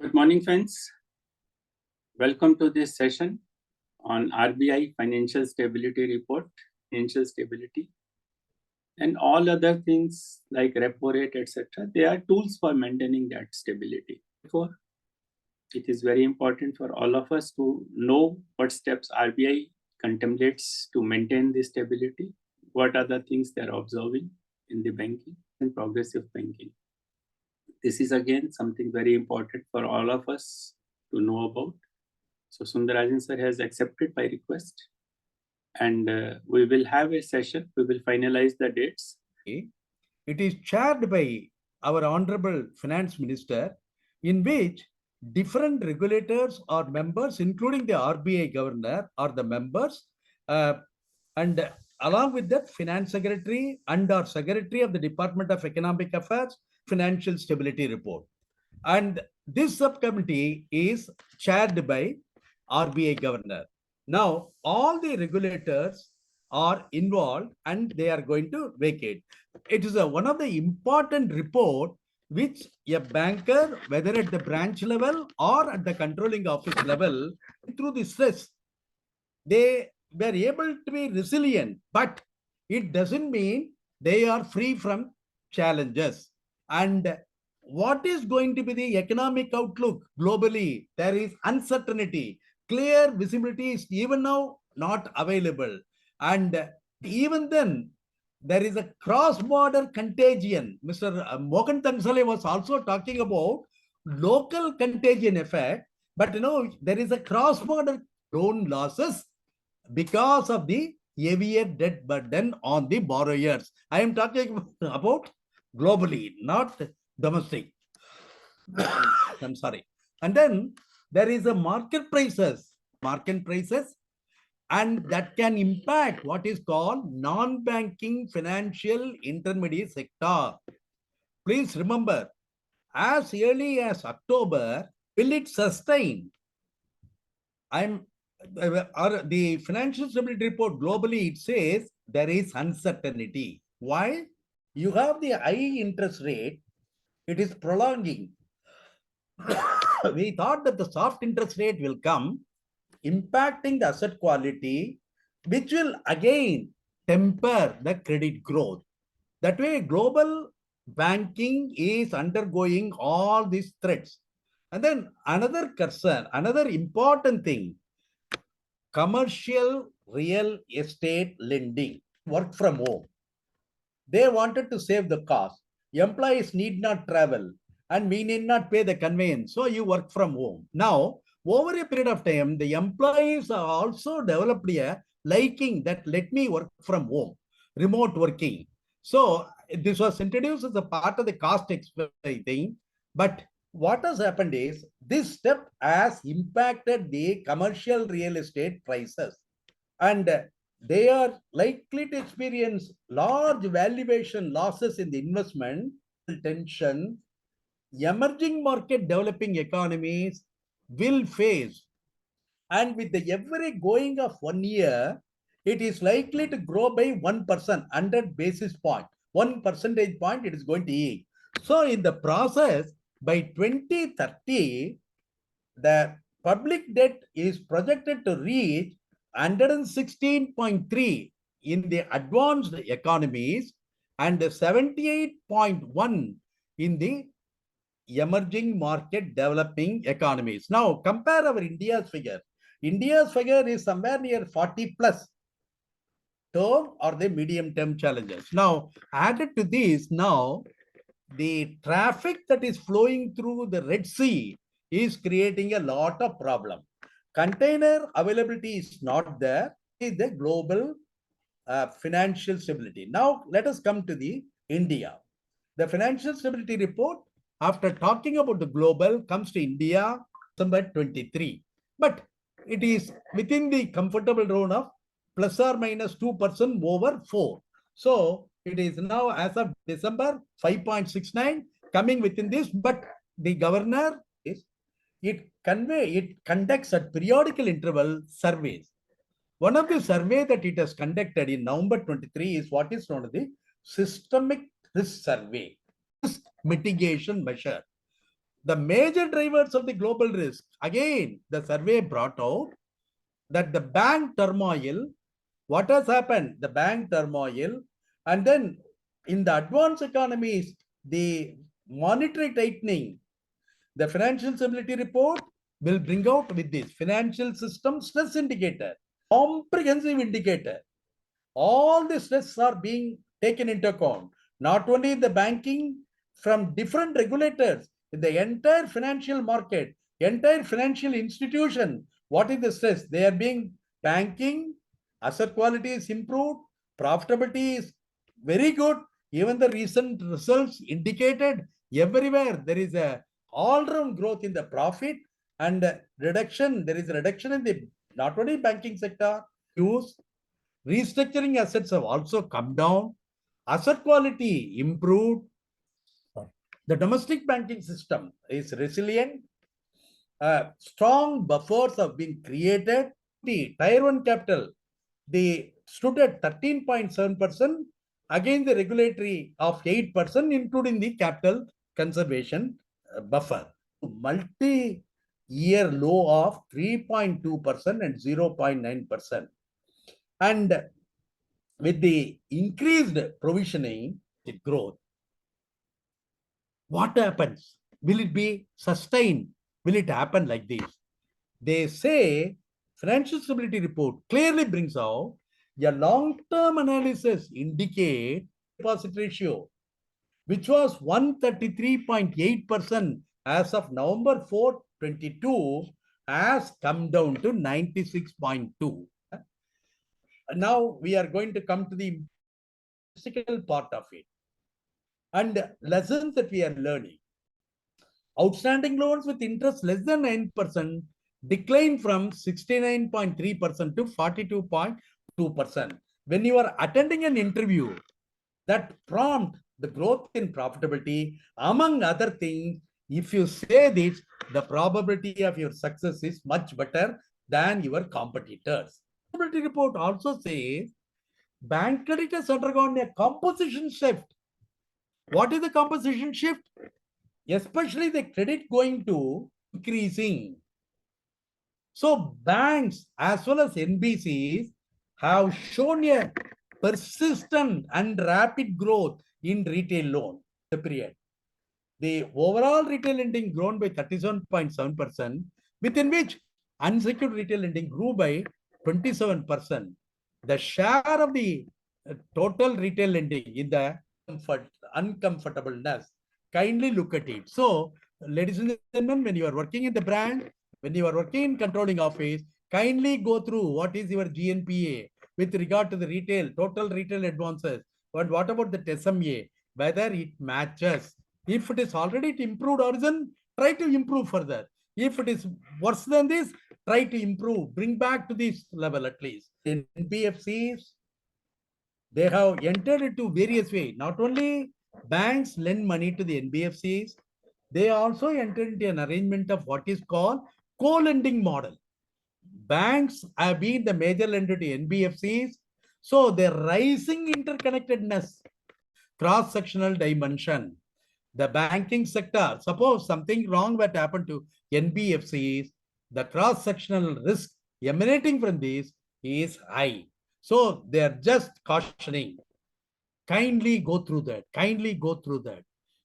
Good morning, friends. Welcome to this session on RBI Financial Stability Report, financial stability, and all other things like repo rate, etc. They are tools for maintaining that stability. Therefore, it is very important for all of us to know what steps RBI contemplates to maintain this stability, what are the things they are observing in the banking and progressive banking. This is again something very important for all of us to know about. So Sundarajan sir has accepted my request, and we will have a session. We will finalize the dates. It is chaired by our Honorable Finance Minister, in which different regulators are members, including the RBI Governor, are the members, and along with that, Finance Secretary and our Secretary of the Department of Economic Affairs, Financial Stability Report. And this subcommittee is chaired by RBI Governor. Now, all the regulators are involved and they are going to vacate. It is one of the important report which a banker, whether at the branch level or at the controlling office level, through the stress, they were able to be resilient, but it doesn't mean they are free from challenges. And what is going to be the economic outlook globally? There is uncertainty. Clear visibility is even now not available. And even then, there is a cross-border contagion. Mr. Mohan Tansale was also talking about local contagion effect, but there is a cross-border loan losses because of the heavier debt burden on the borrowers. I am talking about globally, not domestic. I'm sorry. And then there is a market prices, and that can impact what is called non-banking financial intermediate sector. Please remember, as early as October, will it sustain? The financial stability report globally, it says there is uncertainty. Why? You have the high interest rate, it is prolonging. We thought that the soft interest rate will come, impacting the asset quality, which will again temper the credit growth. That way, global banking is undergoing all these threats. And then another concern, another important thing, commercial real estate lending, work from home. They wanted to save the cost. Employees need not travel and we need not pay the conveyance. So you work from home. Now, over a period of time, the employees are also developed a liking that let me work from home, remote working. So this was introduced as a part of the cost thing. But what has happened is this step has impacted the commercial real estate prices, and they are likely to experience large valuation losses in the investment tension. Emerging market developing economies will face, and with the every going of 1 year, it is likely to grow by 1%, 100 basis point, 1 percentage point it is going to eat. So in the process, by 2030, the public debt is projected to reach 116.3 in the advanced economies and 78.1 in the emerging market developing economies. Now compare our India's figure. India's figure is somewhere near 40 plus term or the medium term challenges. Now added to this, now the traffic that is flowing through the Red Sea is creating a lot of problem. Container availability is not there. Is the global financial stability. Now let us come to the India. The financial stability report, after talking about the global, comes to India December 23. But it is within the comfortable zone of plus or minus 2% over 4. So it is now as of December 5.69 coming within this, but the governor is it conducts at periodical interval surveys. One of the survey that it has conducted in November 23 is what is known as the systemic risk survey, risk mitigation measure. The major drivers of the global risk, again, the survey brought out that the bank turmoil, what has happened? The bank turmoil, and then in the advanced economies, the monetary tightening, the financial stability report will bring out with this financial system stress indicator, comprehensive indicator. All the stress are being taken into account, not only in the banking, from different regulators, in the entire financial market, entire financial institution. What is the stress? They are being banking, asset quality is improved, profitability is very good. Even the recent results indicated everywhere there is a all-round growth in the profit and reduction. There is a reduction in the not only banking sector, use restructuring assets have also come down. Asset quality improved. The domestic banking system is resilient. Strong buffers have been created. The Tier 1 capital, they stood at 13.7% against the regulatory of 8%, including the capital conservation buffer. Multi-year low of 3.2% and 0.9%. And with the increased provisioning, it growth. What happens? Will it be sustained? Will it happen like this? They say financial stability report clearly brings out a long-term analysis indicate deposit ratio, which was 133.8% as of November 4, 22, has come down to 96.2. Now we are going to come to the physical part of it and lessons that we are learning. Outstanding loans with interest less than 9% declined from 69.3% to 42.2%. When you are attending an interview, that prompt the growth in profitability, among other things, if you say this, the probability of your success is much better than your competitors. The profitability report also says bank credit has undergone a composition shift. What is the composition shift? Especially the credit going to increasing. So banks as well as NBCs have shown a persistent and rapid growth in retail loan the period. The overall retail lending grown by 37.7%, within which unsecured retail lending grew by 27%. The share of the total retail lending in the uncomfortableness, kindly look at it. So, ladies and gentlemen, when you are working in the branch, when you are working in controlling office, kindly go through what is your GNPA with regard to the retail, total retail advances. But what about the SMA? Whether it matches. If it is already improved origin, try to improve further. If it is worse than this, try to improve, bring back to this level at least. In NBFCs, they have entered into various ways. Not only banks lend money to the NBFCs, they also entered into an arrangement of what is called co-lending model. Banks have been the major lender to NBFCs. So the rising interconnectedness, cross-sectional dimension, the banking sector, suppose something wrong that happened to NBFCs, the cross-sectional risk emanating from this is high. So they are just cautioning. Kindly go through that. Kindly go through that.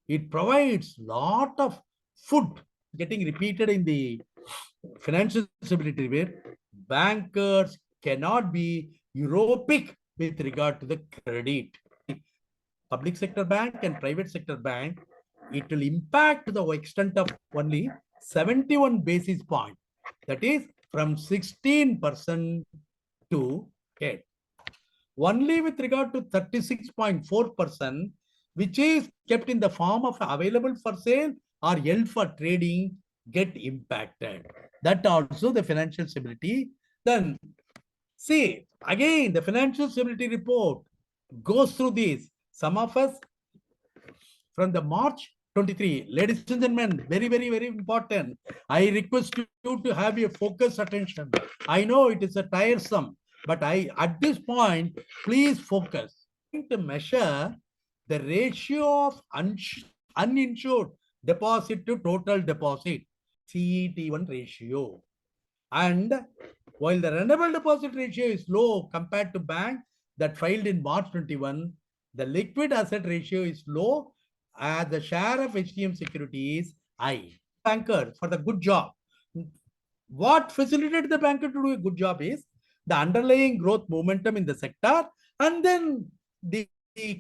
It provides lot of food getting repeated in the financial stability where bankers cannot be Europic with regard to the credit. Public sector bank and private sector bank, it will impact to the extent of only 71 basis point. That is from 16% to 10. Only with regard to 36.4%, which is kept in the form of available for sale or held for trading, get impacted. That also the financial stability. Then see, again, the financial stability report goes through this. Some of us from the March 23, ladies and gentlemen, very, very, very important. I request you to have your focused attention. I know it is a tiresome, but at this point, please focus. To measure the ratio of uninsured deposit to total deposit, CET1 ratio. And while the renewable deposit ratio is low compared to bank that filed in March 21, the liquid asset ratio is low as the share of HTM security is high. Banker for the good job. What facilitated the banker to do a good job is the underlying growth momentum in the sector, and then the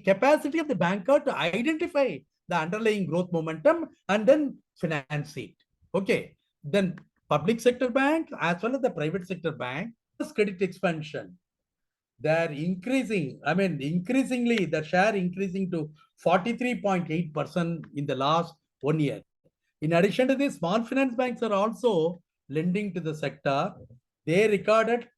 capacity of the banker to identify the underlying growth momentum and then finance it. Okay. Then public sector bank as well as the private sector bank, credit expansion. They're increasing, increasingly, the share increasing to 43.8% in the last 1 year. In addition to this, small finance banks are also lending to the sector. They recorded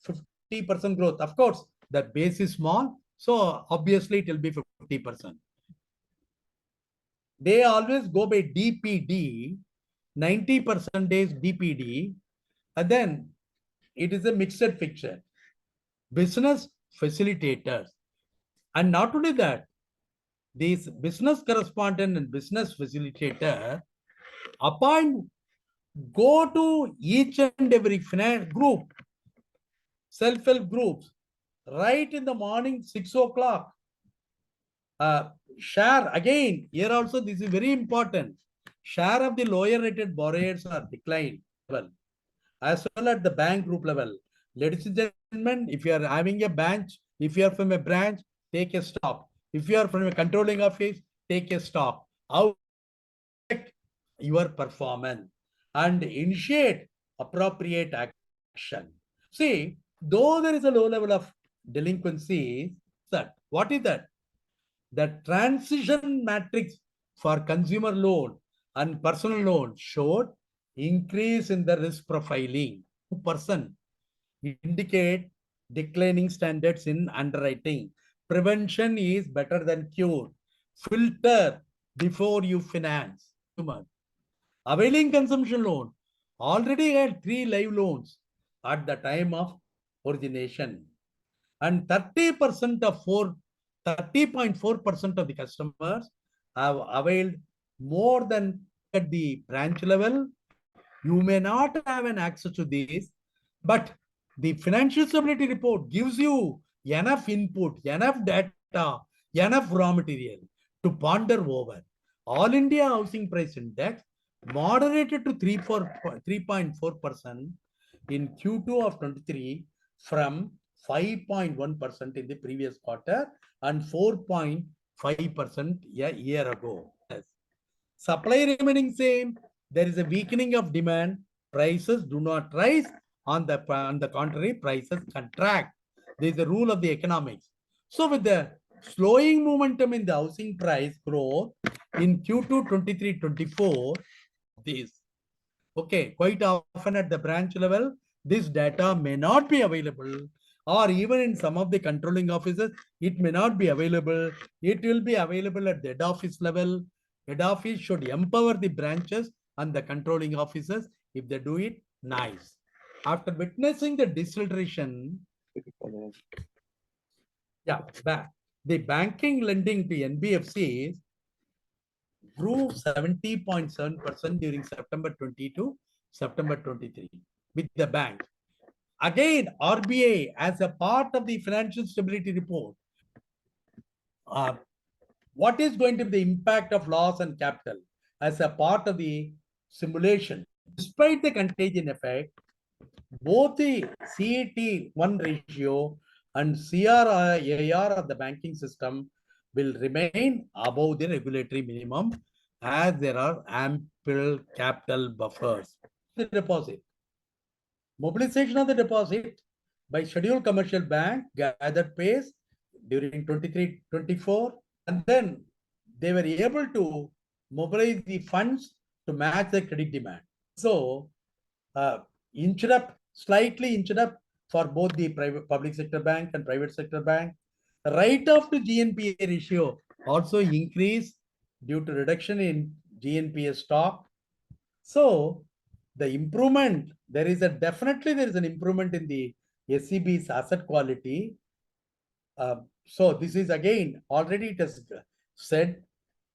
50% growth. Of course, the base is small, so obviously it will be 50%. They always go by DPD, 90% is DPD, and then it is a mixed fixture. Business facilitators. And not only that, these business correspondent and business facilitator go to each and every finance group, self-help groups, right in the morning, 6 o'clock. Share, again, here also this is very important. Share of the lower rated borrowers are declined as well at the bank group level. Ladies and gentlemen, if you are having a branch, if you are from a branch, take a stock. If you are from a controlling office, take a stock. How your performance and initiate appropriate action. See, though there is a low level of delinquency, what is that? The transition matrix for consumer loan and personal loan showed increase in the risk profiling. Person indicate declining standards in underwriting. Prevention is better than cure. Filter before you finance. Availing consumption loan already had 3 live loans at the time of origination. And 30% of 30.4% of the customers have availed more than at the branch level. You may not have an access to this, but the financial stability report gives you enough input, enough data, enough raw material to ponder over. All India Housing Price Index moderated to 3.4% in Q2 of 23 from 5.1% in the previous quarter and 4.5% a year ago. Supply remaining same, there is a weakening of demand. Prices do not rise. On the contrary, prices contract. There is a rule of the economics. So with the slowing momentum in the housing price growth in Q2 23-24, this, okay, quite often at the branch level, this data may not be available, or even in some of the controlling offices, it may not be available. It will be available at the head office level. Head office should empower the branches and the controlling offices. If they do it, nice. After witnessing the deceleration, the banking lending to NBFCs grew 70.7% during September 22, September 23 with the bank. Again, RBI, as a part of the financial stability report, what is going to be the impact of loss on capital as a part of the simulation? Despite the contagion effect, both the CET1 ratio and CRAR of the banking system will remain above the regulatory minimum as there are ample capital buffers. The deposit. Mobilization of the deposit by scheduled commercial bank gathered pace during 23-24, and then they were able to mobilize the funds to match the credit demand. So, slightly inched up for both the public sector bank and private sector bank. Write-off to GNPA ratio also increased due to reduction in GNPA stock. So the improvement, there is an improvement in the SCB's asset quality. So this is again, already it has said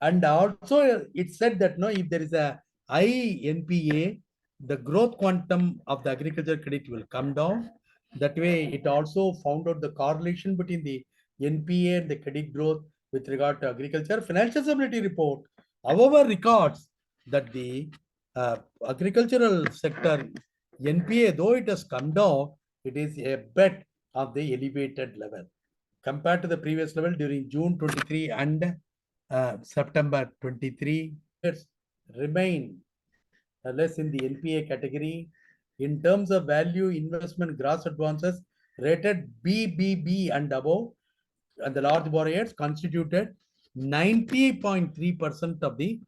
And also it said that no, if there is a high NPA, the growth quantum of the agriculture credit will come down. That way, it also found out the correlation between the NPA and the credit growth with regard to agriculture. Financial stability report, however, records that the agricultural sector NPA, though it has come down, it is a bit of the elevated level compared to the previous level during June 23 and September 23. Remain less in the NPA category. In terms of value, investment gross advances rated BBB and above, and the large borrowers constituted 90.3% of the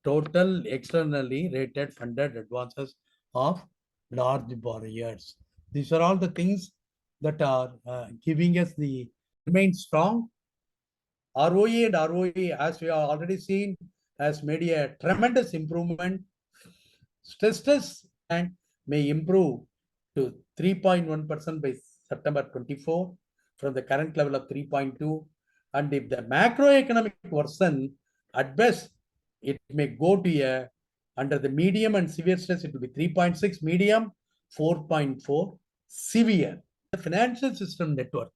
total externally rated funded advances of large borrowers. These are all the things that are giving us the remain strong. ROE and ROE, as we have already seen, has made a tremendous improvement. Stress test and may improve to 3.1% by September 24 from the current level of 3.2. And if the macroeconomic worsen, at best, it may go to a, under the medium and severe stress, it will be 3.6 medium, 4.4 severe. The financial system network.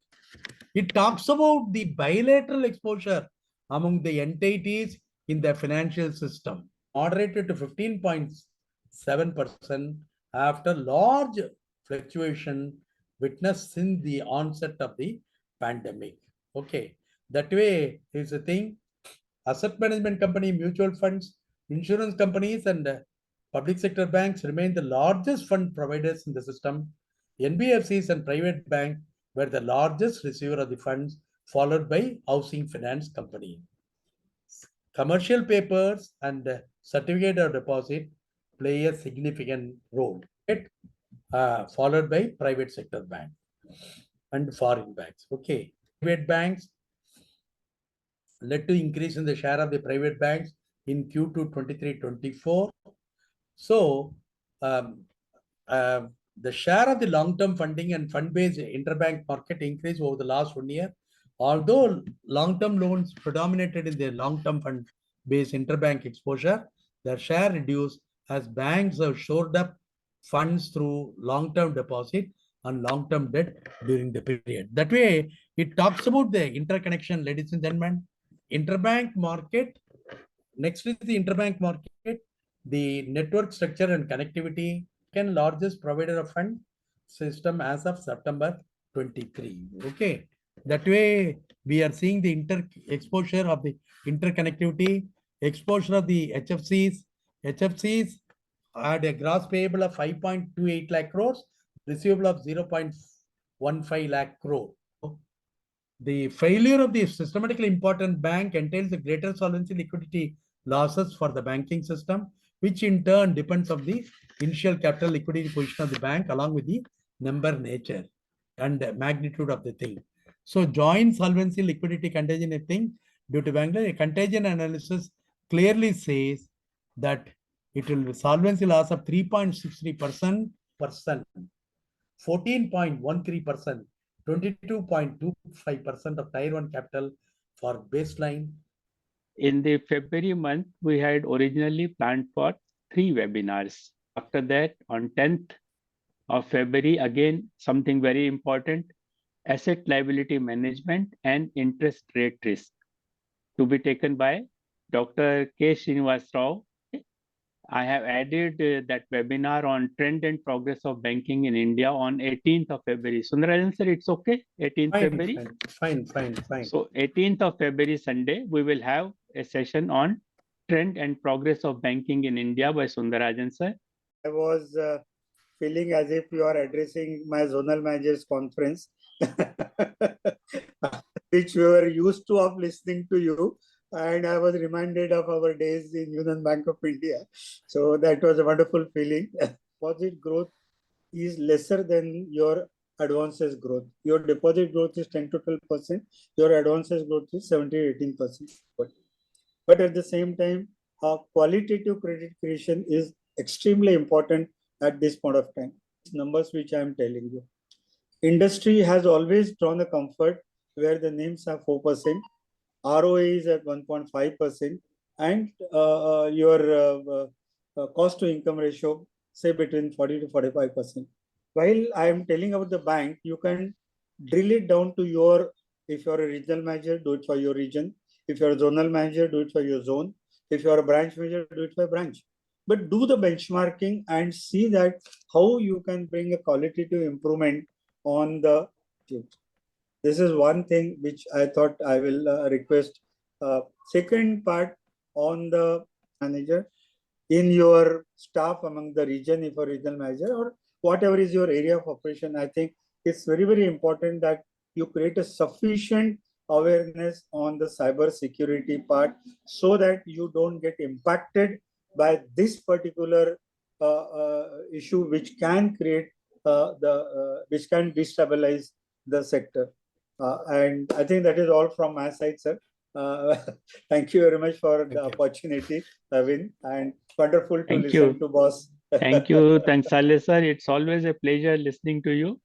It talks about the bilateral exposure among the entities in the financial system, moderated to 15.7% after large fluctuation witnessed since the onset of the pandemic. Okay, that way is the thing. Asset management company, mutual funds, insurance companies, and public sector banks remain the largest fund providers in the system. NBFCs and private banks were the largest receiver of the funds, followed by housing finance company. Commercial papers and certificate of deposit play a significant role, followed by private sector bank and foreign banks. Okay, private banks led to increase in the share of the private banks in Q2 23-24. So the share of the long-term funding and fund-based interbank market increased over the last 1 year. Although long-term loans predominated in the long-term fund-based interbank exposure, their share reduced as banks have shored up funds through long-term deposit and long-term debt during the period. That way, it talks about the interconnection, ladies and gentlemen. Interbank market, next is the interbank market, the network structure and connectivity, second largest provider of fund system as of September 23. Okay, that way we are seeing the exposure of the interconnectivity, exposure of the HFCs. HFCs had a gross payable of 5.28 lakh crores, receivable of 0.15 lakh crore. The failure of the systematically important bank entails a greater solvency liquidity losses for the banking system, which in turn depends on the initial capital liquidity position of the bank along with the number nature and magnitude of the thing. So joint solvency liquidity contagion thing due to Bangalore, a contagion analysis clearly says that it will be solvency loss of 3.63%, 14.13%, 22.25% of Tier 1 capital for baseline. In the February month, we had originally planned for 3 webinars. After that, on 10th of February, again, something very important, asset liability management and interest rate risk, to be taken by Dr. K. Srinivas Rao. I have added that webinar on trend and progress of banking in India on 18th of February. Sundarajan sir, it's okay? 18th February? Fine. So 18th of February, Sunday, we will have a session on trend and progress of banking in India by Sundarajan sir. I was feeling as if you are addressing my zonal managers conference, which we were used to of listening to you. And I was reminded of our days in Union Bank of India. So that was a wonderful feeling. Deposit growth is lesser than your advances growth. Your deposit growth is 10 to 12%. Your advances growth is 17-18%. But at the same time, qualitative credit creation is extremely important at this point of time. Numbers which I am telling you. Industry has always drawn a comfort where the names are 4%. ROA is at 1.5%. and your cost to income ratio, say between 40 to 45%. While I am telling about the bank, you can drill it down to your, if you're a regional manager, do it for your region. If you're a zonal manager, do it for your zone. If you're a branch manager, do it for branch. But do the benchmarking and see that how you can bring a qualitative improvement on the. This is one thing which I thought I will request. Second part on the manager in your staff among the region, if a regional manager or whatever is your area of operation, I think it's very, very important that you create a sufficient awareness on the cyber security part so that you don't get impacted by this particular issue which can create which can destabilize the sector. And I think that is all from my side, sir. Thank you very much for the opportunity, Avin, and wonderful to listen to boss. Thank you. Thanks, Ale sir. It's always a pleasure listening to you.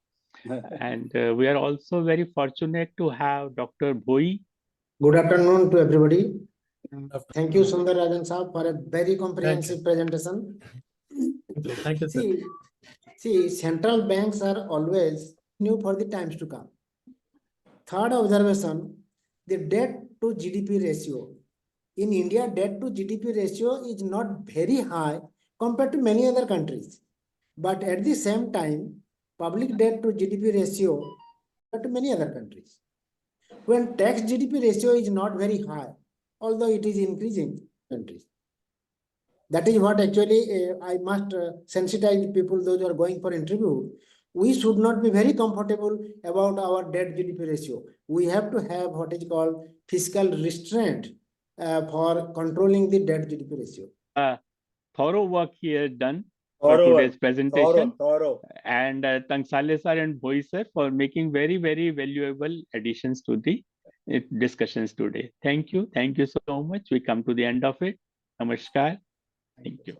And we are also very fortunate to have Dr. Bhoi. Good afternoon to everybody. Thank you, Sundar Rajan Saab, for a very comprehensive presentation. Thank you, sir. See, central banks are always new for the times to come. Third observation, the debt to GDP ratio. In India, debt to GDP ratio is not very high compared to many other countries. But at the same time, public debt to GDP ratio compared to many other countries. When tax GDP ratio is not very high, although it is increasing countries. That is what actually I must sensitize people, those who are going for interview. We should not be very comfortable about our debt GDP ratio. We have to have what is called fiscal restraint for controlling the debt GDP ratio. Thorough work here done for today's presentation. And thanks Ale sir and Bhoi sir for making very, very valuable additions to the discussions today. Thank you. Thank you so much. We come to the end of it. Namaskar. Thank you.